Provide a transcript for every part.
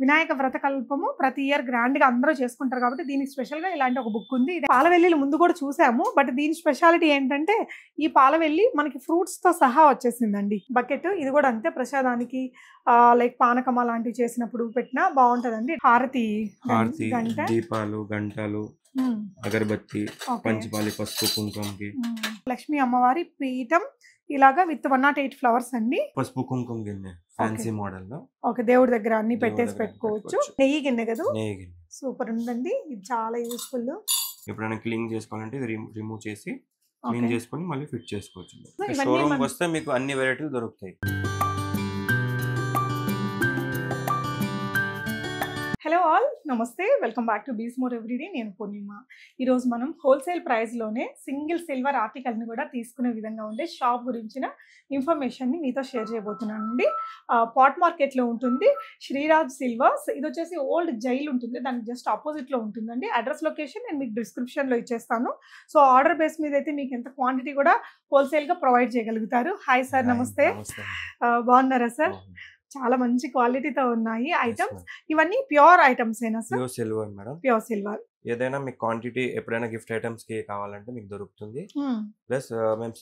వినాయక వ్రతకల్పము ప్రతి year grand గా అందరూ చేసుకుంటారు కాబట్టి దీనికి స్పెషల్ గా ఇలాంటి ఒక బుక్ ఉంది. ఇది పాలవెల్లిలు ముందు కూడా చూసాము, బట్ దీని స్పెషాలిటీ ఏంటంటే ఈ పాలవెల్లి మనకి ఫ్రూట్స్ తో సహా వచ్చేసిందండి. బకెట్ ఇది కూడా అంతే, ప్రసాదానికి లైక్ పానకం అలాంటివి చేసినప్పుడు పెట్టినా బాగుంటదండి. హారతి గంట, దీపాలు, గంటలు, అగరబత్తి, పంచపాలి, పసుపు కుంకుమకి, లక్ష్మీ అమ్మవారి పీఠం ఇలాగా విత్ 108 ఫ్లవర్స్ అండి. పసుపు కుంకుమ గిన్నె ఫ్యాన్సీ మోడల్ లో. ఓకే, దేవుడి దగ్గర అన్ని పెట్టేసి పెట్టుకోవచ్చు. నెయ్యి గిన్నె కదా, నెయ్యి గిన్నె సూపర్ ఉందండి. ఇది చాలా యూస్ఫుల్. ఎప్పుడైనా క్లీన్ చేసుకోవాలంటే ఇది రిమూవ్ చేసి క్లీన్ చేసుకొని మళ్ళీ ఫిట్ చేసుకోవచ్చు. షోరూమ్ వస్తే మీకు అన్ని వెరైటీలు దొరుకుతాయి. హలో ఆల్, నమస్తే, వెల్కమ్ బ్యాక్ టు బీస్ మోర్ ఎవ్రీడే. నేను పూర్ణిమ. ఈరోజు మనం హోల్సేల్ ప్రైస్లోనే సింగిల్ సిల్వర్ ఆర్టికల్ని కూడా తీసుకునే విధంగా ఉండే షాప్ గురించిన ఇన్ఫర్మేషన్ని మీతో షేర్ చేయబోతున్నానండి. పాట్ మార్కెట్లో ఉంటుంది శ్రీరాజ్ సిల్వర్స్. ఇది వచ్చేసి ఓల్డ్ జైల్ ఉంటుంది, దానికి జస్ట్ ఆపోజిట్లో ఉంటుందండి. అడ్రస్ లొకేషన్ నేను మీకు డిస్క్రిప్షన్లో ఇచ్చేస్తాను. సో ఆర్డర్ బేస్ మీద అయితే మీకు ఎంత క్వాంటిటీ కూడా హోల్సేల్గా ప్రొవైడ్ చేయగలుగుతారు. హాయ్ సార్, నమస్తే. బాగున్నారా సార్? చాలా మంచి క్వాలిటీతో ఉన్నాయి ఐటమ్స్. ఇవన్నీ ప్యూర్ ఐటమ్స్ ఏనా sir? Pure silver madam, pure silver. ఏదైనా మీకు క్వాంటిటీ ఎప్పుడైనా గిఫ్ట్ ఐటమ్స్ కి కావాలంటే మీకు దొరుకుతుంది. ప్లస్ మేము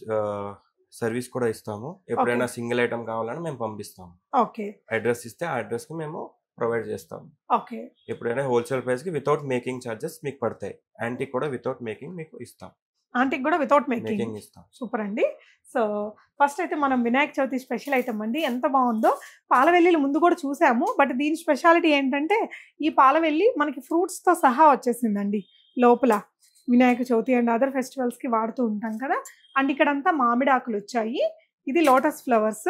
సర్వీస్ కూడా ఇస్తాము. ఎప్పుడైనా సింగిల్ ఐటమ్ కావాలంటే మేము పంపిస్తాము. ఓకే, అడ్రస్ ఇస్తే ఆ అడ్రస్ కి మేము ప్రొవైడ్ చేస్తాము. ఓకే, ఎప్పుడైనా హోల్సేల్ ప్రైస్ కి వితౌట్ మేకింగ్ చార్జెస్ మీకు పడతాయి. యాంటిక్ కూడా వితౌట్ మేకింగ్ మీకు ఇస్తాం. ఆంటీకి కూడా వితౌట్ మేకింగ్ ఇస్తాం. సూపర్ అండి. సో ఫస్ట్ అయితే మనం వినాయక చవితి స్పెషల్ ఐటమ్ అండి. ఎంత బాగుందో. పాలవెల్లిలు ముందు కూడా చూసాము, బట్ దీని స్పెషాలిటీ ఏంటంటే ఈ పాలవెల్లి మనకి ఫ్రూట్స్తో సహా వచ్చేసిందండి లోపల. వినాయక చవితి అండ్ అదర్ ఫెస్టివల్స్కి వాడుతూ ఉంటాం కదా. అండ్ ఇక్కడంతా మామిడి ఆకులు వచ్చాయి. ఇది లోటస్ ఫ్లవర్స్,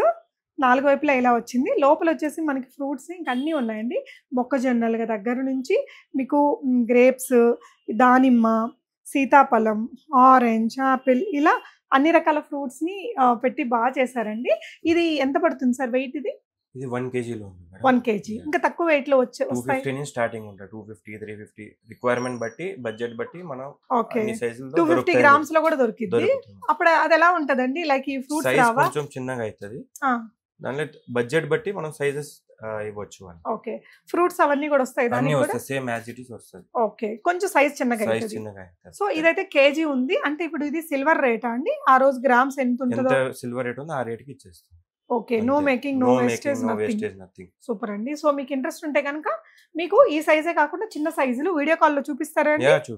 4 వైపులా ఇలా వచ్చింది. లోపల వచ్చేసి మనకి ఫ్రూట్స్ ఇంకా అన్నీ ఉన్నాయండి. మొక్కజొన్నల దగ్గర నుంచి మీకు గ్రేప్స్, దానిమ్మ, సీతాఫలం, ఆరెంజ్, ఆపిల్, ఇలా అన్ని రకాల ఫ్రూట్స్ ని పెట్టి బాగా చేశారండి. ఇది ఎంత పడుతుంది సార్ వెయిట్? ఇది 1 kg 1 kg. ఇంకా తక్కువ వెయిట్ లో వస్తాయి. 250 నుంచి స్టార్టింగ్ ఉంటాయి. 250, 350 రిక్వైర్మెంట్ బట్టి, బడ్జెట్ బట్టి మనం అన్ని సైజుల్లో 250 గ్రామ్స్ లో కూడా దొరికింది. అప్పుడు అది ఎలా ఉంటదండి? లైక్ ఈ ఫ్రూట్స్ రావా? కొంచెం చిన్నగా అవుతుంది. దానిలో బడ్జెట్ బట్టి మనం సైజెస్ ఇవ్వచ్చు. ఓకే, ఫ్రూట్స్ అవన్నీ కూడా వస్తాయి. దాన్ని వస్తాయి, సేమ్ యాజ్ ఇట్ ఇస్ వస్తుంది. ఓకే, కొంచెం సైజ్ చిన్నగా అవుతుంది. సో ఇదైతే కేజీ ఉంది అంటే ఇప్పుడు ఇది సిల్వర్ రేటా అండి? ఆ రోజు గ్రామ్స్ ఎంత ఉంటుందో? సిల్వర్ రేట్ ఉంది, ఆ రేట్ కి ఇచ్చేస్తాం. Okay, no making, no wastage, nothing. Super అండి. సో మీకు ఇంట్రెస్ట్ ఉంటే కనుక మీకు ఈ సైజే కాకుండా చిన్న సైజులు వీడియో కాల్ లో చూపిస్తారా అండి?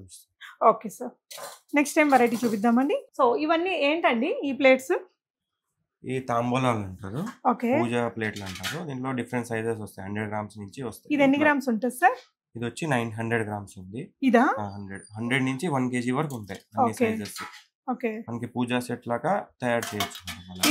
Okay sir, next time variety చూపిద్దామండి. సో ఇవన్నీ ఏంటండి ఈ ప్లేట్స్? ఈ తాంబూలాలు అంటారు, పూజ ప్లేట్లు అంటారు. దీంట్లో డిఫరెంట్ సైజెస్ వస్తాయి. 100 గ్రామ్స్ నుంచి వస్తాయి. ఇది ఎన్ని గ్రామ్స్ ఉంటుంది సార్? ఇది వచ్చి 900 గ్రామ్స్ ఉంది. ఇదా? 100 నుంచి 1 kg వరకు ఉంటాయి అన్ని సైజెస్. ఓకే, మనకి పూజా సెట్ లాగా తయారు చేయొచ్చు.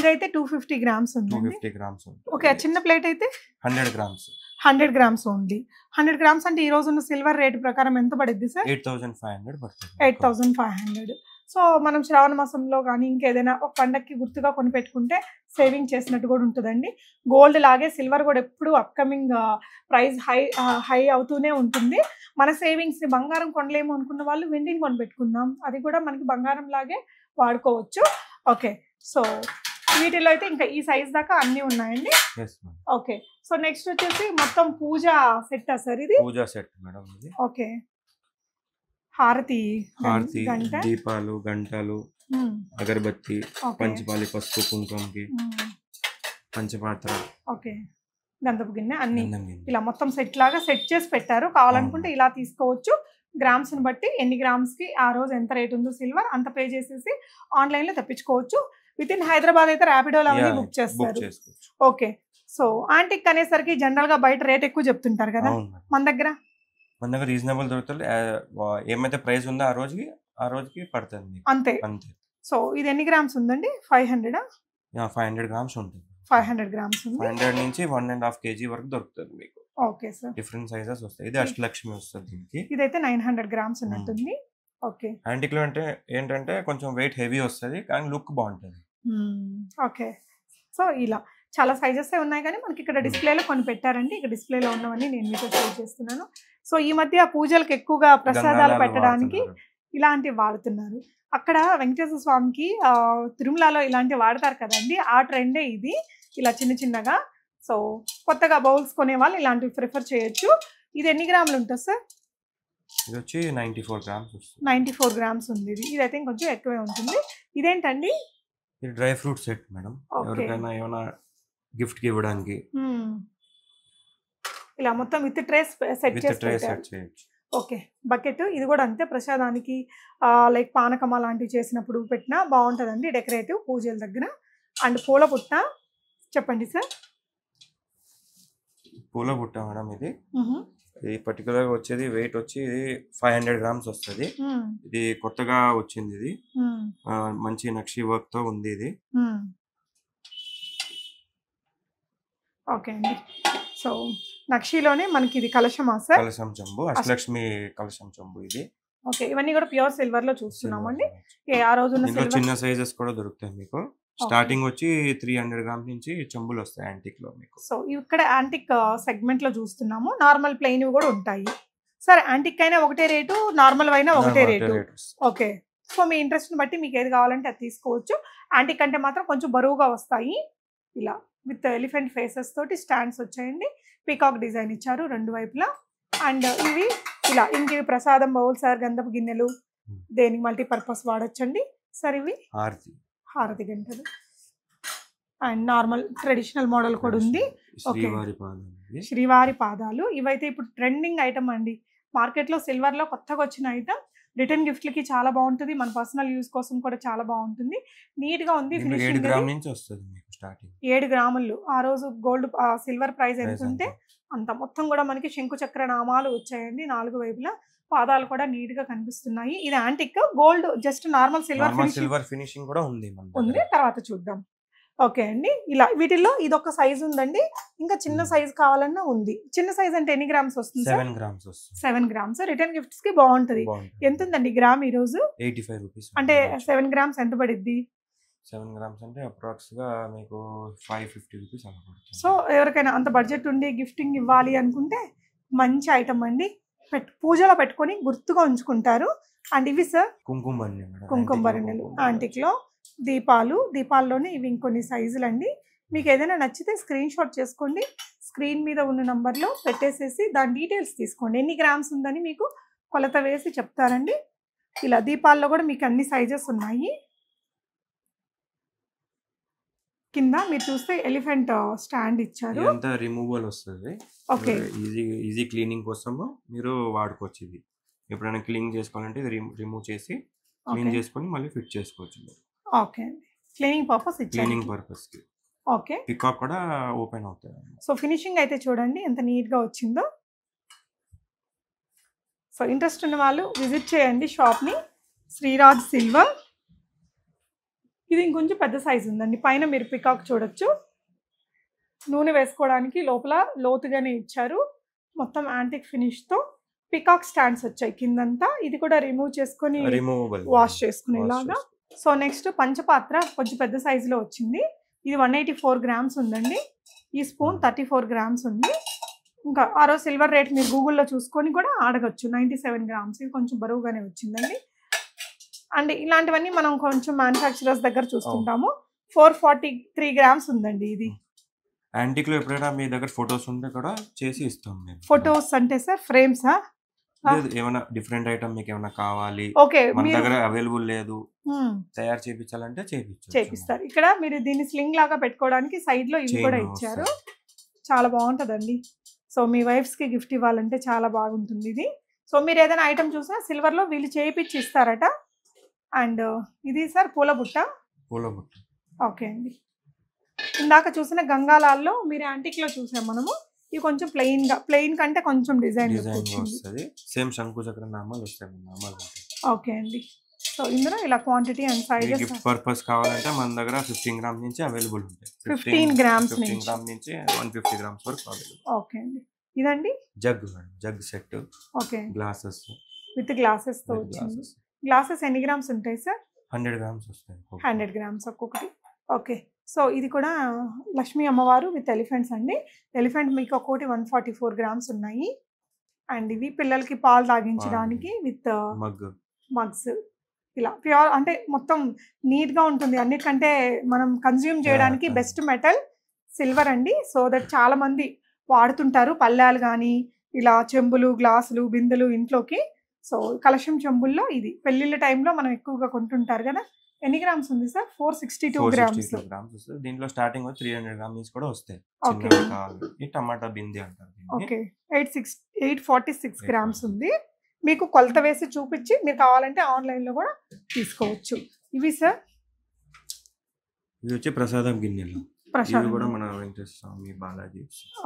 ఇదైతే 250 గ్రామ్స్ ఉంది. 250 గ్రామ్స్ ఉంది. ఓకే, చిన్న ప్లేట్ అయితే 100 గ్రామ్స్. 100 గ్రామ్స్ ఉంది. 100 గ్రామ్స్ అంటే ఈ రోజు ఉన్న సిల్వర్ రేట్ ప్రకారం ఎంత పడుద్ది సార్? 8500 పడుతుంది. 8500. సో మనం శ్రావణ మాసంలో కానీ ఇంకేదైనా ఒక పండక్కి గుర్తుగా కొని పెట్టుకుంటే సేవింగ్ చేసినట్టు కూడా ఉంటుందండి. గోల్డ్ లాగే సిల్వర్ కూడా ఎప్పుడు అప్కమింగ్ ప్రైస్ హై అవుతూనే ఉంటుంది. మన సేవింగ్స్ని బంగారం కొనలేము అనుకున్న వాళ్ళు వెండిని కొని పెట్టుకుందాం, అది కూడా మనకి బంగారం లాగే వాడుకోవచ్చు. ఓకే, సో వీటిలో అయితే ఇంకా ఈ సైజ్ దాకా అన్ని ఉన్నాయండి. ఓకే, సో నెక్స్ట్ వచ్చేసి మొత్తం పూజ సెట్ సార్? ఇది పూజా సెట్ మేడం. ఓకే, హారతి, దీపాలు, గంటలు, అగరబత్తి, పంచపాలి, పసుపు కుంకుమకి, పంచపాత్ర, ఓకే, గంధపు గిన్నె, అన్ని ఇలా మొత్తం సెట్ లాగా సెట్ చేసి పెట్టారు. కావాలనుకుంటే ఇలా తీసుకోవచ్చు. గ్రామ్స్ ని బట్టి ఎన్ని గ్రామ్స్ కి ఆ రోజు ఎంత రేట్ ఉందో సిల్వర్ అంత పే చేసేసి ఆన్లైన్ లో తెప్పించుకోవచ్చు. విత్ ఇన్ హైదరాబాద్ అయితే ర్యాపిడోలో అవన్నీ బుక్ చేస్తారు. ఓకే, సో ఆంటిక్ అనేసరికి జనరల్ గా బయట రేట్ ఎక్కువ చెప్తుంటారు కదా, మన దగ్గర రీజనబుల్ దొరుకుతుంది. ఏమైతే ప్రైస్ ఉందో ఆ రోజుకి పడుతుంది అంతే. సో ఇది ఎన్ని గ్రామ్స్ ఉందండి? 500 గ్రామ్స్ ఉంటుంది. 500 గ్రామ్స్ ఉంది. 500 నుంచి 1.5 kg వరకు దొరుకుతుంది మీకు. ఓకే సార్, డిఫరెంట్ సైజెస్ వస్తాయి. ఇది అష్టలక్ష్మి వస్తుంది. దీనికి ఇదైతే 900 గ్రామ్స్ ఉన్నట్టుంది. ఓకే, యాంటిక్ లో అంటే ఏంటంటే కొంచెం వెయిట్ హెవీ వస్తుంది కానీ లుక్ బాగుంటుంది. ఓకే, సో ఇలా చాలా సైజెస్ ఉన్నాయి కానీ మనకి ఇక్కడ డిస్ప్లేలో కొన్ని పెట్టారండి. ఇక్కడ డిస్ప్లేలో ఉన్నవన్నీ నేను మీతో షేర్ చేస్తున్నాను. సో ఈ మధ్య పూజలకు ఎక్కువగా ప్రసాదాలు పెట్టడానికి ఇలాంటివి వాడుతున్నారు. అక్కడ వెంకటేశ్వర స్వామికి తిరుమలలో ఇలాంటివి వాడతారు కదండి, ఆ ట్రెండే ఇది. ఇలా చిన్న చిన్నగా సో కొత్తగా బౌల్స్ కొనే వాళ్ళు ఇలాంటివి ప్రిఫర్ చేయొచ్చు. ఇది ఎన్ని గ్రాములు ఉంటుంది సార్? ఇది వచ్చి 94 గ్రామ్స్ వస్తుంది. 94 గ్రామ్స్ ఉంది ఇది. ఇదైతే కొంచెం ఎక్కువే ఉంటుంది. ఇదేంటండి? ఇది డ్రై ఫ్రూట్ సెట్ మేడం. ఎవరికైనా ఏమైనా గిఫ్ట్కి ఇవ్వడానికి ఇలా మొత్తం విత్ ట్రేస్ సెట్ చేయొచ్చు. ఓకే. బకెట్ ఇది కూడా అంతే, ప్రసాదానికి లైక్ పానకం అలాంటివి చేసినప్పుడు పెట్టినా బాగుంటుందండి, డెకరేటివ్ పూజల దగ్గర. అండ్ పూల బుట్ట చెప్పండి సార్. పూల బుట్ట మేడం ఇది పర్టికులర్గా వచ్చేది వెయిట్ వచ్చి 500 గ్రామ్స్ వస్తుంది. ఇది కొత్తగా వచ్చింది. ఇది మంచి నక్షి వర్క్ తో ఉంది ఇది. ఓకే అండి. సో నక్షిలోనే మనకి ఇది కలశమా సార్? కలశం చెంబు, అష్టలక్ష్మి కలశం చెంబు ఇది. ఓకే, ఇవన్నీ కూడా ప్యూర్ సిల్వర్ లో చూస్తున్నామండి. ఆ రోజు చిన్న సైజెస్ కూడా దొరుకుతాయి మీకు. స్టార్టింగ్ వచ్చి 300 గ్రామ్స్ నుంచి చెంబులు వస్తాయి యాంటిక్ లో మీకు. సో ఇక్కడ యాంటిక్ సెగ్మెంట్ లో చూస్తున్నాము. నార్మల్ ప్లెయిన్ కూడా ఉంటాయి సార్. యాంటిక్ అయినా ఒకటే రేటు, నార్మల్ అయినా ఒకటే రేటు. ఓకే. సో మీ ఇంట్రెస్ట్ బట్టి మీకు ఏది కావాలంటే అది తీసుకోవచ్చు. యాంటిక్ అంటే మాత్రం కొంచెం బరువుగా వస్తాయి. ఇలా విత్ ఎలిఫెంట్ ఫేసెస్ తోటి స్టాండ్స్ వచ్చాయండి. పీకాక్ డిజైన్ ఇచ్చారు రెండు వైపులా. అండ్ ఇవి ఇలా ఇంక ప్రసాదం బౌల్ సార్, గంధపు గిన్నెలు, దేనికి మల్టీపర్పస్ వాడచ్చండి సార్. ఇవి హారతి గంటలు అండ్ నార్మల్ ట్రెడిషనల్ మోడల్ కూడా ఉంది. శ్రీవారి పాదాలు ఇవైతే ఇప్పుడు ట్రెండింగ్ ఐటమ్ అండి మార్కెట్లో. సిల్వర్లో కొత్తగా వచ్చిన ఐటమ్. రిటర్న్ గిఫ్ట్లకి చాలా బాగుంటుంది, మన పర్సనల్ యూస్ కోసం కూడా చాలా బాగుంటుంది. నీట్గా ఉంది. 7 గ్రాములు. ఆ రోజు గోల్డ్ సిల్వర్ ప్రైస్ ఎంత ఉంటే అంత. మొత్తం కూడా మనకి శంకు చక్ర నామాలు వచ్చాయండి 4 వైపులా. పాదాలు కూడా నీట్ గా కనిపిస్తున్నాయి. ఇది antique, gold just normal silver finishing కూడా ఉంది. తర్వాత చూద్దాం. ఓకే అండి. ఇలా వీటిల్లో ఇదొక సైజ్ ఉందండి. ఇంకా చిన్న సైజ్ కావాలన్నా ఉంది. చిన్న సైజ్ అంటే ఎన్ని గ్రామ్స్ వస్తుంది? 7 గ్రామ్స్ వస్తుంది. 7 గ్రామ్స్ రిటర్న్ గిఫ్ట్స్ కి బాగుంటది. ఎంత ఉందండి గ్రామ్ ఈ రోజు? 85 రూపీస్. అంటే 7 గ్రామ్స్ ఎంత పడిద్ది? 7 గ్రామ్స్ అంటే అప్రాక్స్ గా మీకు 550 రూపీస్ అలా పడుతుంది. సో ఎవరికైనా అంత బడ్జెట్ ఉండి గిఫ్టింగ్ ఇవ్వాలి అనుకుంటే మంచి ఐటమ్ అండి. పూజలో పెట్టుకొని గుర్తుగా ఉంచుకుంటారు. అండ్ ఇవి సార్ కుంకుమ బరిణెలు యాంటిక్ లో. దీపాల్లోనే ఇవి ఇంకొన్ని సైజులు అండి. మీకు ఏదైనా నచ్చితే స్క్రీన్ షాట్ చేసుకోండి. స్క్రీన్ మీద ఉన్న నంబర్లో పెట్టేసేసి దాని డీటెయిల్స్ తీసుకోండి. ఎన్ని గ్రామ్స్ ఉందని మీకు కొలత వేసి చెప్తారండి. ఇలా దీపాల్లో కూడా మీకు అన్ని సైజెస్ ఉన్నాయి. కింద మీరు చూస్తే ఎలిఫెంట్ స్టాండ్ ఇచ్చారు. ఇదంతా రిమూవల్ వస్తుంది. ఓకే. ఈజీ క్లీనింగ్ కోసము మీరు వాడుకోవచ్చు. ఇది ఎప్పుడైనా క్లీన్ చేసుకోవాలంటే ఇది రిమూవ్ చేసి క్లీన్ చేసుకొని మళ్ళీ ఫిట్ చేసుకోవచ్చు. ఓకే. క్లీనింగ్ పర్పస్ ఇచ్చారు. క్లీనింగ్ పర్పస్ కి. ఓకే. పికాక్ కూడా ఓపెన్ అవుతుంది. సో ఫినిషింగ్ అయితే చూడండి ఎంత నీట్ గా వచ్చిందో. సో ఇంట్రెస్ట్ ఉన్న వాళ్ళు విజిట్ చేయండి షాప్ ని. శ్రీరాజ్ సిల్వర్. ఇది ఇంకొంచెం పెద్ద సైజు ఉందండి. పైన మీరు పికాక్ చూడొచ్చు. నూనె వేసుకోవడానికి లోపల లోతుగానే ఇచ్చారు. మొత్తం యాంటిక్ ఫినిష్ తో పికాక్ స్టాండ్స్ వచ్చాయి కిందంతా. ఇది కూడా రిమూవ్ చేసుకొని వాష్ చేసుకునేలాగా. సో నెక్స్ట్ పంచపాత్ర కొంచెం పెద్ద సైజులో వచ్చింది. ఇది 184 గ్రామ్స్ ఉందండి. ఈ స్పూన్ 34 గ్రామ్స్ ఉంది. ఇంకా ఆ రోజు సిల్వర్ రేట్ మీరు గూగుల్లో చూసుకొని కూడా అడగచ్చు. 97 గ్రామ్స్. ఇది కొంచెం బరువుగానే వచ్చిందండి. అండ్ ఇలాంటివన్నీ మనం కొంచెం మ్యానుఫ్యాక్చరర్స్ దగ్గర చూస్తుంటాము. 443 గ్రామ్స్ ఉందండి ఇది. యాంటిక్ లో ఎప్పుడైనా మీ దగ్గర ఫొటోస్ ఉంటే కూడా చేసి ఇస్తాం మేము. ఫొటోస్ అంటే సార్ ఫ్రేమ్సా? ఏమైనా డిఫరెంట్ ఐటమ్ మీకు ఏమైనా కావాలి, ఓకే, మన దగ్గర అవైలబుల్ లేదు, తయారు చేయించాలంటే చేపిస్తారు. ఇక్కడ మీరు దీన్ని స్లింగ్ లాగా పెట్టుకోవడానికి సైడ్ లో ఇవి కూడా ఇచ్చారు. చాలా బాగుంటదండి. సో మీ వైఫ్స్ కి గిఫ్ట్ ఇవ్వాలంటే చాలా బాగుంటుంది ఇది. సో మీరు ఏదైనా ఐటమ్ చూసినా సిల్వర్ లో వీళ్ళు చేయించి ఇస్తారట. అండ్ ఇది సార్ పూల బుట్ట. ఓకే అండి. ఇందాక చూసిన గంగాలాల్లో మీరు యాంటిక్ లో చూసాం మనము. ఇది కొంచెం ప్లెయిన్ కంటే కొంచెం డిజైన్ వస్తుంది. సేమ్ శంకు చక్ర నామాలు వస్తాయి. ఓకే అండి. సో ఇందులో ఇలా quantity and sizes gift purpose కావాలంటే మన దగ్గర 15 గ్రామ్స్ నుంచి అవైలబుల్ ఉంటాయి. 15 గ్రామ్స్ నుంచి 150 గ్రామ్స్ వరకు అవైలబుల్. ఓకే అండి. ఇదండి jug set. Okay. Glasses with glasses తో వచ్చింది. గ్లాసెస్ ఎన్ని గ్రామ్స్ ఉంటాయి సార్? 100 గ్రామ్స్ వస్తాయి. 100 గ్రామ్స్ ఒక్కొక్కటి. ఓకే. సో ఇది కూడా లక్ష్మీ అమ్మవారు విత్ ఎలిఫెంట్స్ అండి. ఎలిఫెంట్ మీకు ఒక్కొక్కటి 144 గ్రామ్స్ ఉన్నాయి. అండ్ ఇవి పిల్లలకి పాలు తాగించడానికి విత్ మగ్స్. ఇలా ప్యూర్ అంటే మొత్తం నీట్గా ఉంటుంది. అన్నిటికంటే మనం కన్జ్యూమ్ చేయడానికి బెస్ట్ మెటల్ సిల్వర్ అండి. సో దట్ చాలా మంది వాడుతుంటారు పళ్ళాలు కానీ ఇలా చెంబులు గ్లాసులు బిందెలు ఇంట్లోకి. సో కలశం చెంబుల్లో ఇది పెళ్ళిళ్ళ టైంలో మనం ఎక్కువగా కొంటుంటారు కదా. ఎన్ని గ్రామ్స్ ఉంది సార్? 462 గ్రామ్స్. 462 గ్రామ్స్ వస్తుంది. దీంట్లో స్టార్టింగ్ 300 గ్రామ్స్ నుంచి కూడా వస్తాయి. ఓకే చిన్నవి కావాలి. ఈ టమాటా బింది అంటారు దీన్ని. ఓకే 846 గ్రామ్స్ ఉంది. మీకు కొలత వేసి చూపించి మీరు కావాలంటే ఆన్లైన్లో కూడా తీసుకోవచ్చు. ఇవి సార్ ఇది వచ్చి ప్రసాదం గిన్నెలు. ఇవి ప్రశాంత్. కూడా మన వెంకటేశ్వర స్వామి బాలాజీ.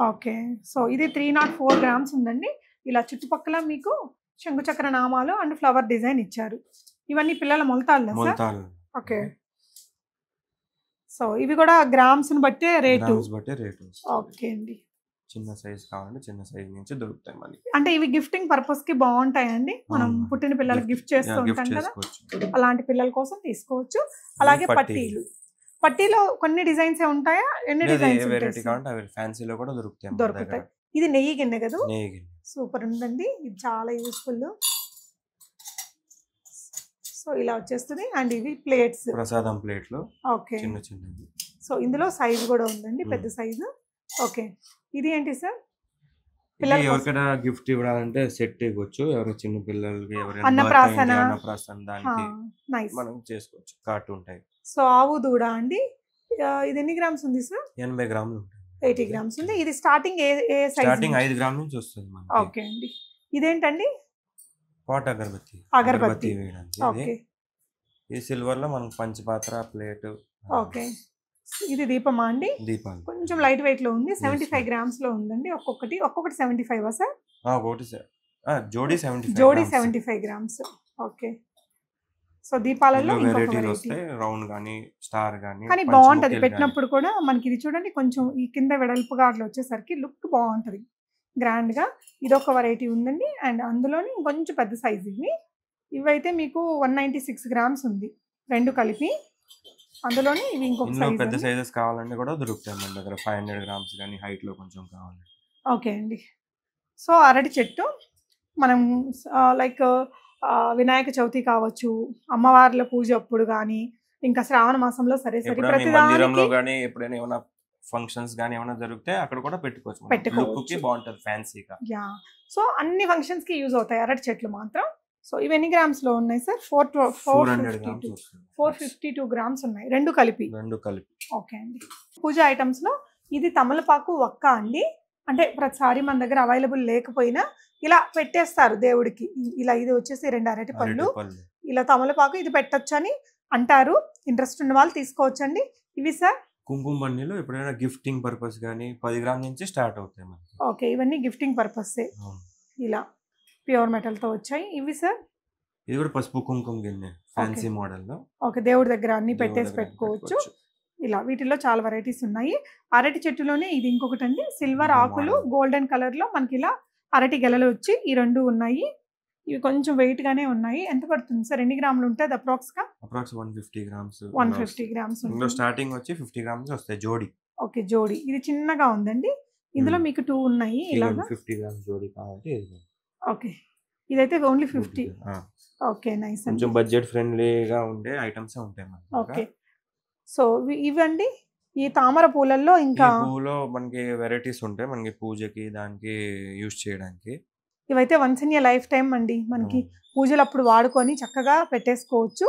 ఓకే సో ఇది 304 గ్రామ్స్ ఉందండి. ఇలా చుట్టుపక్కల మీకు శంకుచక్ర నామాలు అండ్ ఫ్లవర్ డిజైన్ ఇచ్చారు. ఇవన్నీ పిల్లల మొలతాలు సార్? మొలతాలు. ఓకే సో ఇవి కూడా గ్రామ్స్ బట్టే రేటు. గ్రామ్స్ బట్టే రేటు. ఓకే అండి. చిన్న సైజ్ కావాలంటే చిన్న సైజ్ నుంచి దొరుకుతాయి మనకి. అంటే ఇవి గిఫ్టింగ్ పర్పస్ కి బాగుంటాయండి. మనం పుట్టిన పిల్లలకి గిఫ్ట్ చేస్తూ గిఫ్ట్ ఉంటాం కదా, చేసుకోవచ్చు. అలాంటి పిల్లల కోసం తీసుకోవచ్చు. అలాగే పట్టీలు. పట్టీలో కొన్ని డిజైన్స్ ఉంటాయా? ఎన్ని డిజైన్స్ వెరైటీ కావాలంటే అవి ఫ్యాన్సీలో కూడా దొరుకుతాయి మన దొరుకుతాయి. దగ్గర. ఇది నెయ్యి గిన్నె కదా, నెయ్యి గిన్నె. సూపర్ ఉందండి. ఇది చాలా యూస్ఫుల్. సో ఇలా వచ్చేస్తుంది. అండ్ ఇవి ప్లేట్స్, ప్రసాదం ప్లేట్లు. ఓకే చిన్న చిన్నది. సో ఇందులో సైజ్ కూడా ఉందండి, పెద్ద సైజు. ఓకే ఇది ఏంటి సార్? ఇది ఎవరికైనా గిఫ్ట్ ఇవ్వాలంటే సెట్ ఇవ్వచ్చు. ఎవరైనా చిన్న పిల్లలకి ఎవరైనా అన్నప్రాసన దానికి నైస్ మనం చేసుకోవచ్చు. కార్ట్ ఉంటాయి. సో ఆవు దూడ అండి. ఇది ఎన్ని గ్రామ్స్ ఉంది సార్? 80 గ్రాములు ఉంటాయి. 80 గ్రామ్స్ ఉంది. ఇది స్టార్టింగ్ ఏ సైజ్? స్టార్టింగ్ 5 గ్రాముల నుంచి వస్తుంది మనకి. ఓకే అండి. ఇదేంటండి? పాట్ అగరబత్తి. అగరబత్తి వేయడానికి. ఓకే. ఈ సిల్వర్ లో మనకి పంచపాత్ర ప్లేట్. ఓకే ఇది దీపమా అండి? దీపాలు. కొంచెం లైట్ వెయిట్ లో ఉంది. 75 గ్రామ్స్ లో ఉందండి. ఒక్కొక్కటి 75 సార్? జోడీ 75 గ్రామ్స్. ఓకే సో దీపాలలో వెరైటీలు వస్తాయి. రౌండ్ గానీ స్టార్ గానీ. కానీ బాగుంటది పెట్టినప్పుడు కూడా. మనకి ఇది చూడండి కొంచెం ఈ కింద వెడల్పుగా అట్లా వచ్చేసరికి లుక్ బాగుంటది గ్రాండ్ గా. ఇదొక వెరైటీ ఉందండి. అండ్ అందులోని కొంచెం పెద్ద సైజ్ ఇవైతే మీకు 196 గ్రామ్స్ ఉంది రెండు కలిపి. అందులోని ఇవి ఇంకొక సైజ్. పెద్ద సైజెస్ కావాలంటే కూడా దొరుకుతాయి మన దగ్గర. 500 గ్రామ్స్ కానీ హైట్ లో కొంచెం కావాలి. ఓకే అండి. సో అరటి చెట్టు మనం లైక్ వినాయక చవితి కావచ్చు, అమ్మవార్ల పూజ అప్పుడు కానీ, ఇంకా శ్రావణ మాసంలో సరే ప్రతి మందిరంలో కానీ ఎప్పుడైనా ఏమైనా ఫంక్షన్స్ కానీ ఏమైనా జరిగితే అక్కడ కూడా పెట్టుకోవచ్చు. బాగుంటది ఫ్యాన్సీగా. యా సో అన్ని ఫంక్షన్స్ కి యూజ్ అవుతాయి అరటి చెట్లు మాత్రం. సో ఇవి ఎన్ని గ్రామ్స్ లో ఉన్నాయి సార్? 452 గ్రామ్స్ ఉన్నాయి రెండు కలిపి. ఓకే అండి. పూజ ఐటమ్స్ లో ఇది తమలపాకు వక్క అండి. అంటే ప్రతిసారి మన దగ్గర అవైలబుల్ లేకపోయినా ఇలా పెట్టేస్తారు దేవుడికి. ఇలా ఇది వచ్చేసి 2 అరటి పళ్ళు, ఇలా తమలపాకు ఇది పెట్టొచ్చు అని అంటారు. ఇంట్రెస్ట్ ఉన్న వాళ్ళు తీసుకోవచ్చు అండి. ఇవి సార్ కుంకుమ బన్నీలో ఎప్పుడైనా గిఫ్టింగ్ పర్పస్ కానీ 10 గ్రాముల నుంచి స్టార్ట్ అవుతాయి మనకి. ఓకే ఇవన్నీ గిఫ్టింగ్ పర్పస్. ఇలా ప్యూర్ మెటల్ తో వచ్చాయి. ఇవి సార్ ఇది కూడా పసుపు కుంకుమ గిన్నె ఫ్యాన్సీ మోడల్ లో. ఓకే దేవుడి దగ్గర అన్ని పెట్టేసి పెట్టుకోవచ్చు. ఇలా వీటిలో చాలా వెరైటీస్ ఉన్నాయి. అరటి చెట్టులోనే ఇది ఇంకొకటి అండి. సిల్వర్ ఆకులు గోల్డెన్ కలర్ లో మనకి ఇలా అరటి గెలలు వచ్చి ఈ రెండు ఉన్నాయి. ఇవి కొంచెం వెయిట్ గానే ఉన్నాయి. ఎంత పడుతుంది సార్? ఎన్ని గ్రాములు ఉంటుంది అప్రాక్స్ గా? 150 గ్రామ్స్. 150 గ్రామ్స్. స్టార్టింగ్ వచ్చి 50 గ్రామ్స్ వస్తాయి జోడి. ఓకే జోడి. ఇది చిన్నగా ఉందండి. ఇందులో మీకు 2 ఉన్నాయి ఇలాగా. 50 గ్రామ్స్ జోడి కావాలి. ఓకే ఇదైతే ఓన్లీ 50. Okay nice. కొంచెం బడ్జెట్ ఫ్రెండ్లీగా ఉండే ఐటమ్స్ ఉంటాయి మనకి. ఓకే సో ఇవండి ఈ తామర పూలల్లో ఇంకా పూలో మనకి వెరైటీస్ ఉంటాయి. మనకి పూజకి దానికి యూజ్ చేయడానికి. ఇవైతే once in a life time అండి. మనకి పూజలు అప్పుడు వాడుకొని చక్కగా పెట్టేసుకోవచ్చు.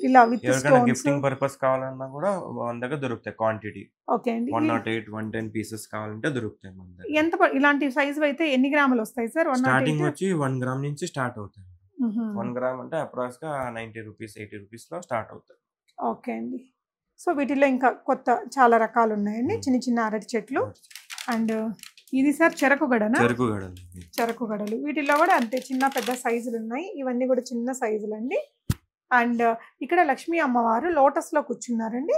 ఇలా విత్ స్టోన్స్. గిఫ్టింగ్ పర్పస్ కావాలన్నా కూడా మన దగ్గర దొరుకుతాయి క్వాంటిటీ. ఓకే అండి. 108 110 పీసెస్ కావాలంటే దొరుకుతాయి మన దగ్గర. ఎంత ఇలాంటి సైజ్ అయితే ఎన్ని గ్రాములు వస్తాయి సార్? స్టార్టింగ్ వచ్చి 1 గ్రామ్ నుంచి స్టార్ట్ అవుతాయి. 1 గ్రామ్ అంటే అప్రాక్స్ గా 90 రూపీస్ 80 రూపీస్ లో స్టార్ట్ అవుతాయి. ఓకే అండి. సో వీటిలో ఇంకా కొత్త చాలా రకాలు ఉన్నాయండి. చిన్న చిన్న అరటి చెట్లు. అండ్ ఇది సార్ చెరకు గడనా? చెరకు గడలు. వీటిలో కూడా అంతే చిన్న పెద్ద సైజులు ఉన్నాయి. ఇవన్నీ కూడా చిన్న సైజులు అండి. అండ్ ఇక్కడ లక్ష్మీ అమ్మవారు లోటస్ లో కూర్చున్నారండి.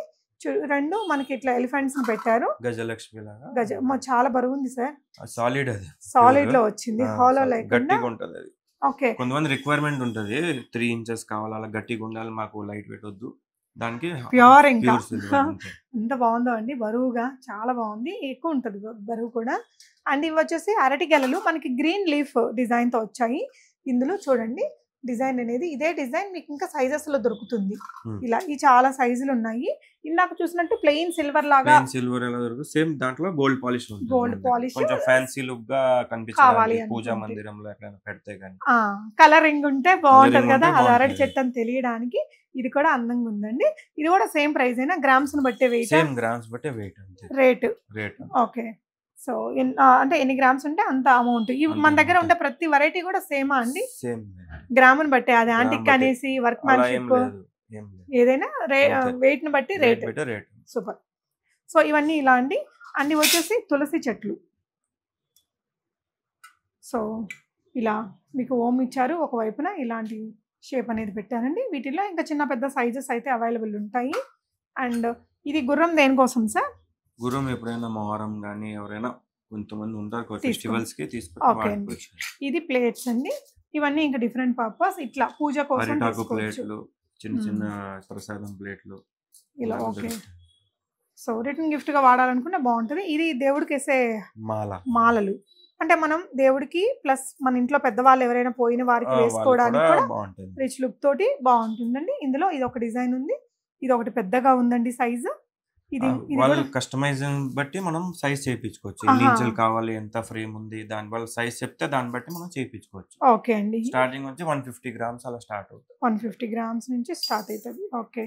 రెండు మనకి ఇట్లా ఎలిఫెంట్స్ పెట్టారు. గజలక్ష్మి లాగా. చాలా బరువు ఉంది సార్. సాలిడ్ అది. సాలిడ్ లో వచ్చింది. హాలో లేకుండా గట్టిగా ఉంటది అది. ఓకే కొంతమంది రిక్వైర్మెంట్ ఉంటది 3 ఇంచెస్ కావాలి, అలా గట్టిగా ఉండాలి, మాకు లైట్ వెయిట్ వద్దు, దానికి ప్యూర్. ఇంకా ఎంత బాగుందో అండి. బరువుగా చాలా బాగుంది. ఎక్కువ ఉంటది బరువు కూడా. అండ్ ఇవి వచ్చేసి అరటి గెలలు మనకి గ్రీన్ లీఫ్ డిజైన్ తో వచ్చాయి. ఇందులో చూడండి డిజైన్ అనేది. ఇదే డిజైన్ మీకు ఇంకా సైజెస్ లో దొరుకుతుంది. ఇలా ఈ చాలా సైజులు ఉన్నాయి. ఇందాక చూసినట్టు ప్లెయిన్ సిల్వర్ లాగా సిల్వర్ ఎలా దొరుకుతుంది, సేమ్ దాంట్లో గోల్డ్ పాలిష్ ఉంటుంది. గోల్డ్ పాలిష్ కొంచెం ఫ్యాన్సీ లుక్ గా కనిపించాలి పూజా మందిరంలో ఎక్కడైనా పెడితే గానీ. కలరింగ్ ఉంటే బాగుంటది కదా, అది అరటి చెట్టు అని తెలియడానికి. ఇది కూడా అందంగా ఉందండి. ఇది కూడా సేమ్ ప్రైస్ అయినా గ్రామ్స్ ను బట్టే వెయిట్, సేమ్ గ్రామ్స్ బట్టే వెయిట్ అంతే రేట్. ఓకే. సో అంటే ఎన్ని గ్రామ్స్ ఉంటే అంత అమౌంట్. మన దగ్గర ఉండే ప్రతి వెరైటీ కూడా సేమా అండి? సేమ్ గ్రామును బట్టే, అది యాంటిక్ అనేసి వర్క్ మ్యాన్షిప్ ఏదైనా వెయిట్ ని బట్టి రేట్. సూపర్. సో ఇవన్నీ ఇలా అండి. అన్ని వచ్చేసి తులసి చెట్లు. సో ఇలా మీకు ఓం ఇచ్చారు ఒకవైపున, ఇలాంటి షేప్ అనేది పెట్టానండి. వీటిలో ఇంకా చిన్న పెద్ద సైజెస్ అయితే అవైలబుల్ ఉంటాయి. అండ్ ఇది గుర్రం దేనికోసం సార్? గుర్రం ఎప్పుడైనా మొహరం కానీ ఎవరైనా కొంతమంది ఉంటారు ఫెస్టివల్స్ కి తీసుకుంటారు. ఇది ప్లేట్స్ అండి. ఇవన్నీ ఇంకా డిఫరెంట్ పర్పస్. ఇట్లా పూజ కోసం ప్లేట్లు, చిన్న చిన్న ప్రసాదం ప్లేట్లు ఇలా. ఓకే. సో రిటర్న్ గిఫ్ట్ గా వాడాలనుకుంటే బాగుంటది. ఇది దేవుడికి వేసే మాలలు. అంటే మనం దేవుడికి ప్లస్ మన ఇంట్లో పెద్దవాళ్ళు ఎవరైనా పోయిన వారికి వేసుకోవడానికి కూడా రిచ్ లుక్ తోటి బాగుంటుందండి. ఇందులో ఇది ఒక డిజైన్ ఉంది. ఇది ఒకటి పెద్దగా ఉందండి సైజు. వాళ్ళు కస్టమైజింగ్ బట్టి మనం సైజ్ చేయించుకోవచ్చు. ఎన్ని ఇంచులు కావాలి, ఎంత ఫ్రేమ్ ఉంది, దాని వల్ల సైజ్ చెప్తే దాన్ని బట్టి మనం చేయించుకోవచ్చు. ఓకే అండి. స్టార్టింగ్ వచ్చి 150 గ్రామ్స్ అలా స్టార్ట్ అవుతుంది. 150 గ్రామ్స్ నుంచి స్టార్ట్ అవుతుంది. ఓకే,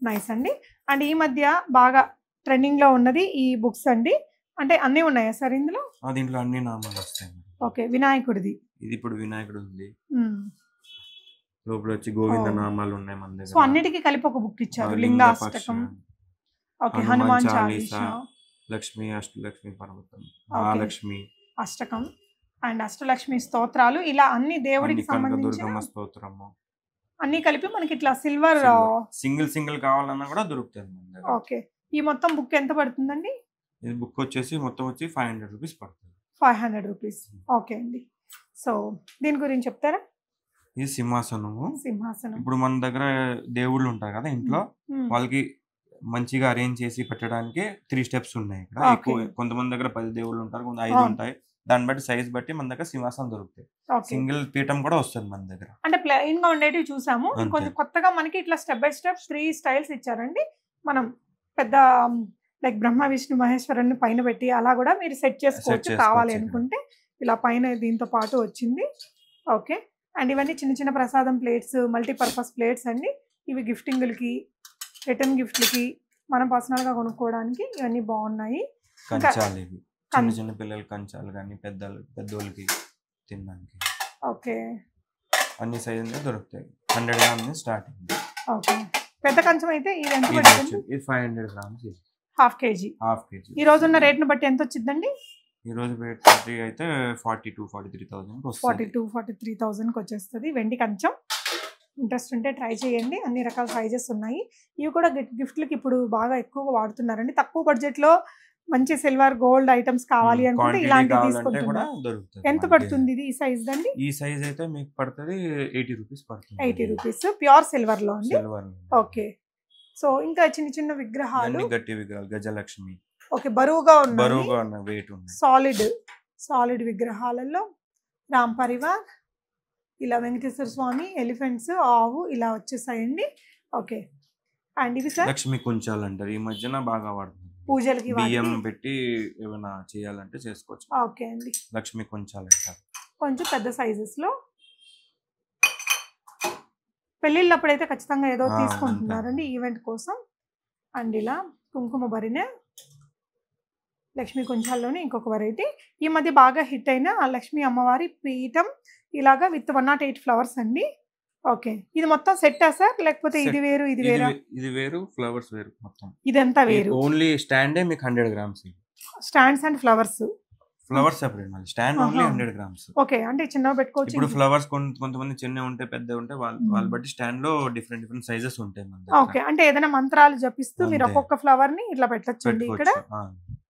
నైస్ అండి. అండ్ ఈ మధ్య బాగా ట్రెండింగ్ లో ఉన్నది ఈ బుక్స్ అండి. అంటే అన్ని ఉన్నాయా సార్ ఇందులో? దీంట్లో అన్ని నామాలు వస్తాయి. ఓకే, వినాయకుడిది. ఇది ఇప్పుడు వినాయకుడు ఉంది. లోపల వచ్చి గోవింద నామాలు ఉన్నాయి మన దగ్గర. సో అన్నిటికీ కలిపి ఒక బుక్ ఇచ్చారు. లింగాష్టకం, ఓకే, హనుమాన్ చాలీసా, లక్ష్మి అష్టలక్ష్మి పర్వతం, మహాలక్ష్మి అష్టకం అండ్ అష్టలక్ష్మి స్తోత్రాలు, ఇలా అన్ని దేవుడికి సంబంధించిన స్తోత్రము అన్ని కలిపి మనకి ఇట్లా సిల్వర్ సింగిల్ కావాలన్నా కూడా దొరుకుతుంది. ఓకే, ఈ మొత్తం బుక్ ఎంత పడుతుందండి? ఈ బుక్ వచ్చేసి మొత్తం వచ్చి 500 రూపీస్ పడుతుంది. 500 రూపీస్. ఓకే అండి. సో దీని గురించి చెప్తారా? ఇది సింహాసనము. ఇప్పుడు మన దగ్గర దేవుళ్ళు ఉంటారు కదా ఇంట్లో, వాళ్ళకి మంచిగా అరేంజ్ చేసి పెట్టడానికి 3 స్టెప్స్ ఉన్నాయి ఇక్కడ. కొంతమంది దగ్గర 10 దేవుళ్ళు ఉంటారు, కొంత 5 ఉంటాయి. దాన్ని బట్టి సైజ్ బట్టి మన దగ్గర సింహాసనం దొరుకుతాయి. సింగిల్ పీఠం కూడా వస్తుంది మన దగ్గర. అంటే ప్లెయిన్ గా ఉండేటివి చూసాము. కొంచెం కొత్తగా మనకి ఇట్లా స్టెప్ బై స్టెప్ 3 స్టైల్స్ ఇచ్చారండి. మనం పెద్ద లైక్ బ్రహ్మ విష్ణు మహేశ్వరుని పైన పెట్టి అలా కూడా మీరు సెట్ చేసుకోవచ్చు కావాలి అనుకుంటే. ఇలా పైన దీంతో పాటు వచ్చింది. ఓకే, అండ్ ఇవన్నీ చిన్న చిన్న ప్రసాదం ప్లేట్స్, మల్టీపర్పస్ ప్లేట్స్ అండి. ఇవి గిఫ్టింగ్లకి, రిటర్న్ గిఫ్ట్లకి, మనం పర్సనల్ గా కొనుక్కోవడానికి ఇవన్నీ బాగున్నాయి. కంచాలు, ఇవి చిన్న చిన్న పిల్లల కంచాలు కానీ పెద్దోళ్ళకి తినడానికి. ఓకే, అన్ని సైజులు దొరుకుతాయి. 100 గ్రామ్స్ స్టార్టింగ్. ఓకే, పెద్ద కంచం అయితే ఇది ఎంత పడుతుంది? ఇది 500 గ్రామ్స్, హాఫ్ కేజీ. ఈ రోజు ఉన్న రేట్ ను బట్టి ఎంత వచ్చిందండి? ఈ రోజు రేట్ అయితే 42-43,000 42-43,000 కి వచ్చేస్తుంది వెండి కంచం. ఇంట్రెస్ట్ ఉంటే ట్రై చేయండి. అన్ని రకాల సైజెస్ ఉన్నాయి. ఇవి కూడా గిఫ్ట్లకి ఇప్పుడు బాగా ఎక్కువగా వాడుతున్నారండి. తక్కువ బడ్జెట్ లో మంచి సిల్వర్ గోల్డ్ ఐటమ్స్ కావాలి అనుకుంటే ఇలాంటివి తీసుకుంటున్నారు. ఎంత పడుతుంది ఇది? ఈ సైజ్ దండి? ఈ సైజ్ అయితే మీకు పడుతుంది 80 రూపీస్ పడుతుంది. 80 రూపీస్ ప్యూర్ సిల్వర్ లో అండి. ఓకే, సో ఇంకా చిన్న చిన్న విగ్రహాలు, గట్టి విగ్రహాలు, గజలక్ష్మి. ఓకే, బరువుగా ఉన్న వెయిట్ ఉంది. సాలిడ్ విగ్రహాలలో రామ్ పరివార్, ఇలా వెంకటేశ్వర స్వామి, ఎలిఫెంట్స్, ఆవు ఇలా వచ్చేసాయండి. ఓకే, అండ్ ఇవి సార్ లక్ష్మి కుంచాలు అంటారు. ఈ మధ్యన బాగా వాడుతుంది. పూజలకి బియ్యం పెట్టి ఏమైనా చేయాలంటే చేసుకోవచ్చు. ఓకే అండి, లక్ష్మి కుంచాలు అంటారు. కొంచెం పెద్ద సైజెస్ లో పెళ్ళిళ్ళప్పుడైతే ఖచ్చితంగా ఏదో తీసుకుంటున్నారండి ఈవెంట్ కోసం. అండ్ ఇలా కుంకుమ భరిణె, లక్ష్మీ కుంచాల్లోనే ఇంకొక వెరైటీ. ఈ మధ్య బాగా హిట్ అయిన లక్ష్మీ అమ్మవారి పీఠం ఇలాగా విత్ 108 ఫ్లవర్స్ అండి. ఓకే, ఇది మొత్తం సెట్టా సార్, లేకపోతే ఇది వేరు ఇది వేరు? ఇది వేరు, ఫ్లవర్స్ వేరు, మొత్తం ఇదంతా వేరు. ఓన్లీ స్టాండే మీకు 100 grams. Stands and flowers separate, మళ్ళీ స్టాండ్ ఓన్లీ 100 గ్రామ్స్. ఓకే, అంటే చిన్నగా పెట్టుకోవచ్చు. ఇప్పుడు ఫ్లవర్స్ కొంతమంది చిన్న ఉంటాయి, పెద్ద ఉంటాయి, వాళ్ళ బట్టి స్టాండ్ లో డిఫరెంట్ సైజెస్ ఉంటాయి. ఓకే, అంటే ఏదైనా మంత్రాలు జపిస్తూ మీరు ఒక్కొక్క ఫ్లవర్ ని ఇట్లా పెట్టొచ్చండి. ఇక్కడ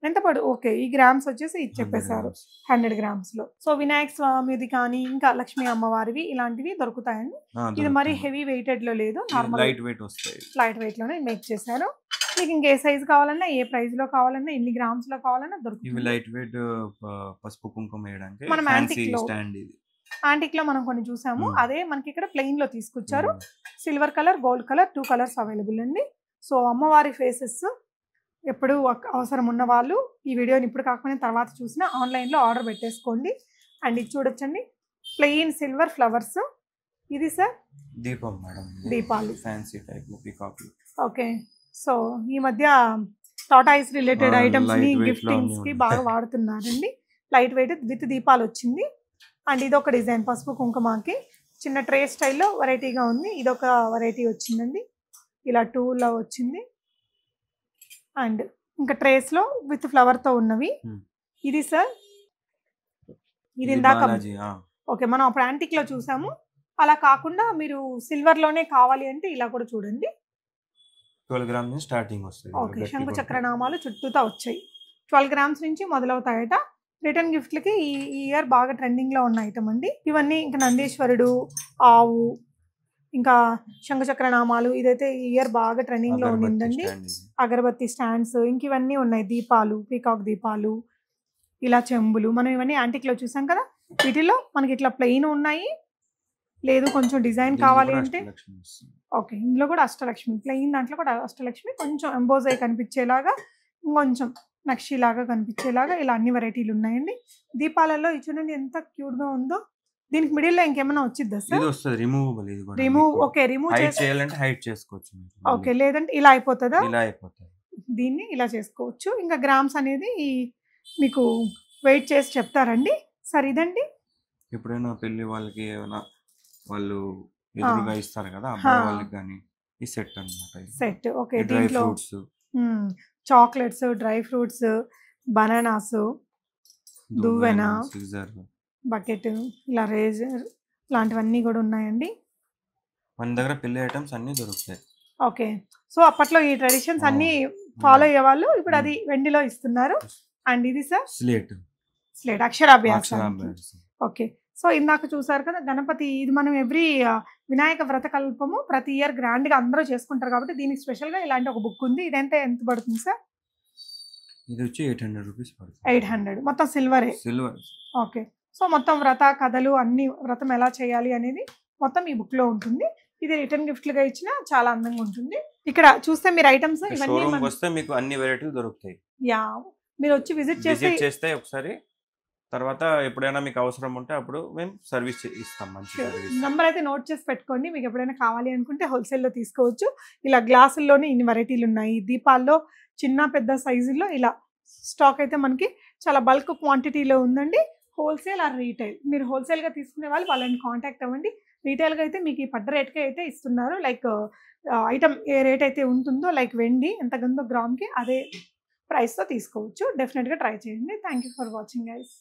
ఎంత పడు? ఓకే, ఈ గ్రామ్స్ వచ్చేసి ఇది చెప్పేశారు 100 గ్రామ్స్ లో. సో వినాయక స్వామిది కానీ ఇంకా లక్ష్మీ అమ్మవారివి ఇలాంటివి దొరుకుతాయండి. ఇది మరి హెవీ వెయిటెడ్ లో లేదు, నార్మల్ లైట్ వెయిట్ వస్తాయి. లైట్ వెయిట్ లోనే మేక్ చేశారు. మీకు ఇంకే సైజ్ కావాలన్నా, ఏ ప్రైస్ లో కావాలన్నా, ఎన్ని గ్రామ్స్ లో కావాలన్నా దొరుకుతుంది. ఇవి లైట్ వెయిట్ పసుపు కుంకుమ వేయడానికి మనం యాంటిక్ లో స్టాండ్. ఇది యాంటిక్ లో మనం కొన్ని చూసాము, అదే మనకి ఇక్కడ ప్లెయిన్ లో తీసుకొచ్చారు. Silver colour, gold colour, 2 colours available అండి. సో అమ్మవారి ఫేసెస్ ఎప్పుడు అవసరం ఉన్న వాళ్ళు ఈ వీడియోని ఇప్పుడు కాకపోయినా తర్వాత చూసినా ఆన్లైన్లో ఆర్డర్ పెట్టేసుకోండి. అండ్ ఇది చూడొచ్చండి, ప్లెయిన్ సిల్వర్ ఫ్లవర్స్. ఇది సార్ దీపం మేడం, దీపాలు fancy type peacock. Okay, so ఈ మధ్య టాటాయిస్ రిలేటెడ్ ఐటమ్స్ ని గిఫ్టింగ్స్ కి బాగా వాడుతున్నారండి. లైట్ వెయిట్ విత్ దీపాలు వచ్చింది. అండ్ ఇది ఒక డిజైన్ పసుపు కుంకుమకి చిన్న ట్రే స్టైల్లో వెరైటీగా ఉంది. ఇదొక వెరైటీ వచ్చిందండి, ఇలా 2లో వచ్చింది. అండ్ ఇంకా ట్రేస్ లో విత్ ఫ్లవర్ తో ఉన్నవి. ఇది సార్ ఇది ఇందాక ఓకే మనం అప్పుడు యాంటిక్ లో చూసాము. అలా కాకుండా మీరు సిల్వర్ లోనే కావాలి అంటే ఇలా కూడా చూడండి. 12 grams నుంచి స్టార్టింగ్ వస్తుంది. ఓకే, శంకు చక్రనామాలు చుట్టూతా వచ్చాయి. 12 grams నుంచి మొదలవుతాయట. రిటర్న్ గిఫ్ట్లకి ఈ ఇయర్ బాగా ట్రెండింగ్ లో ఉన్న ఐటమ్ అండి. ఇవన్నీ ఇంకా నందీశ్వరుడు, ఆవు, ఇంకా శంకు చక్రనామాలు, ఇదైతే ఈ ఇయర్ బాగా ట్రెండింగ్ లో ఉండిందండి. అగరబత్తి స్టాండ్స్, ఇంక ఇవన్నీ ఉన్నాయి. దీపాలు, పీకాక్ దీపాలు, ఇలా చెంబులు, మనం ఇవన్నీ యాంటిక్ లో చూసాం కదా. వీటిలో మనకి ఇట్లా ప్లెయిన్ ఉన్నాయి, లేదు కొంచెం డిజైన్ కావాలి అంటే ఓకే, ఇందులో కూడా అష్టలక్ష్మి ప్లెయిన్, దాంట్లో కూడా అష్టలక్ష్మి కొంచెం ఎంబోజ్ అయి కనిపించేలాగా, ఇంకొంచెం నక్షిలాగా కనిపించేలాగా ఇలా అన్ని వెరైటీలు ఉన్నాయండి. దీపాలలో ఇది చూడండి ఎంత క్యూట్ గా ఉందో. దీనికి మిడిల్ లో ఇంకేమైనా వచ్చిద్దా సార్? ఇది వస్తుంది రిమూవబుల్. ఇది కూడా రిమూవ్, ఓకే రిమూవ్ చేయాలంటే హైట్ చేసుకోవచ్చు. ఓకే, లేదంటే ఇలా అయిపోతుందా? ఇలా అయిపోతుంది. దీన్ని ఇలా చేసుకోవచ్చు. ఇంకా గ్రామ్స్ అనేది మీకు వెయిట్ చేసి చెప్తారండి. సరే ఇదండి, ఎప్పుడైనా పెళ్లి వాళ్ళకి ఏమైనా వాళ్ళు ఎదురుగా ఇస్తారు కదా అబ్బాయి వాళ్ళకి కానీ ఈ సెట్ అన్నమాట. Set okay, dry fruits, chocolates, dry fruits, bananas, దువ్వెన, సీజర్, బకెట్, ఇలా రేజర్ ఇలాంటివన్నీ కూడా ఉన్నాయండి. మన దగ్గర పెళ్లి ఐటమ్స్ అన్ని దొరుకుతాయి. ఓకే, సో అప్పట్లో ఈ ట్రెడిషన్స్ అన్ని ఫాలో అయ్యేవాళ్ళు, ఇప్పుడు అది వెండిలో ఇస్తున్నారు. అండ్ ఇది సార్ స్లేట్ అక్షరాభ్యాసం. ఓకే, సో ఇందాక చూసారు కదా గణపతి, ఇది మనం ఎవ్రీ వినాయక వ్రత కల్పము ప్రతి ఇయర్ గ్రాండ్ గా అందరూ చేసుకుంటారు కాబట్టి దీనికి స్పెషల్ గా ఇలాంటి ఒక బుక్ ఉంది. ఇదంతా ఎంత పడుతుంది సార్? ఇది వచ్చి 800 రూపీస్ పడుతుంది. 800 మొత్తం సిల్వరే. సిల్వర్. ఓకే, సో మొత్తం వ్రత కథలు అన్ని, వ్రతం ఎలా చేయాలి అనేది మొత్తం ఈ బుక్ లో ఉంటుంది. ఇది రిటర్న్ గిఫ్ట్ గా ఇచ్చినా చాలా అందంగా ఉంటుంది. ఇక్కడ చూస్తే మీరు ఐటమ్స్ ఇవన్నీ వస్తే మీకు అన్ని వెరైటీలు దొరుకుతాయి. యా, మీరు వచ్చి విజిట్ చేస్తే ఒకసారి, తర్వాత ఎప్పుడైనా మీకు అవసరం ఉంటే అప్పుడు మేము సర్వీస్ ఇస్తాం. మంచి సర్వీస్. నంబర్ అయితే నోట్ చేసి పెట్టుకోండి, మీకు ఎప్పుడైనా కావాలి అనుకుంటే హోల్సేల్లో తీసుకోవచ్చు. ఇలా గ్లాసుల్లోనే ఇన్ని వెరైటీలు ఉన్నాయి. దీపాల్లో చిన్న పెద్ద సైజుల్లో ఇలా స్టాక్ అయితే మనకి చాలా బల్క్ క్వాంటిటీలో ఉందండి. హోల్సేల్ ఆర్ రీటైల్, మీరు హోల్సేల్గా తీసుకునే వాళ్ళని కాంటాక్ట్ అవ్వండి. రీటైల్గా అయితే మీకు ఈ పడ్డ రేట్కి అయితే ఇస్తున్నారు. లైక్ ఐటమ్ ఏ రేట్ అయితే ఉంటుందో, లైక్ వెండి ఎంత గందో గ్రామ్కి అదే ప్రైస్తో తీసుకోవచ్చు. డెఫినెట్గా ట్రై చేయండి. Thank you for watching guys.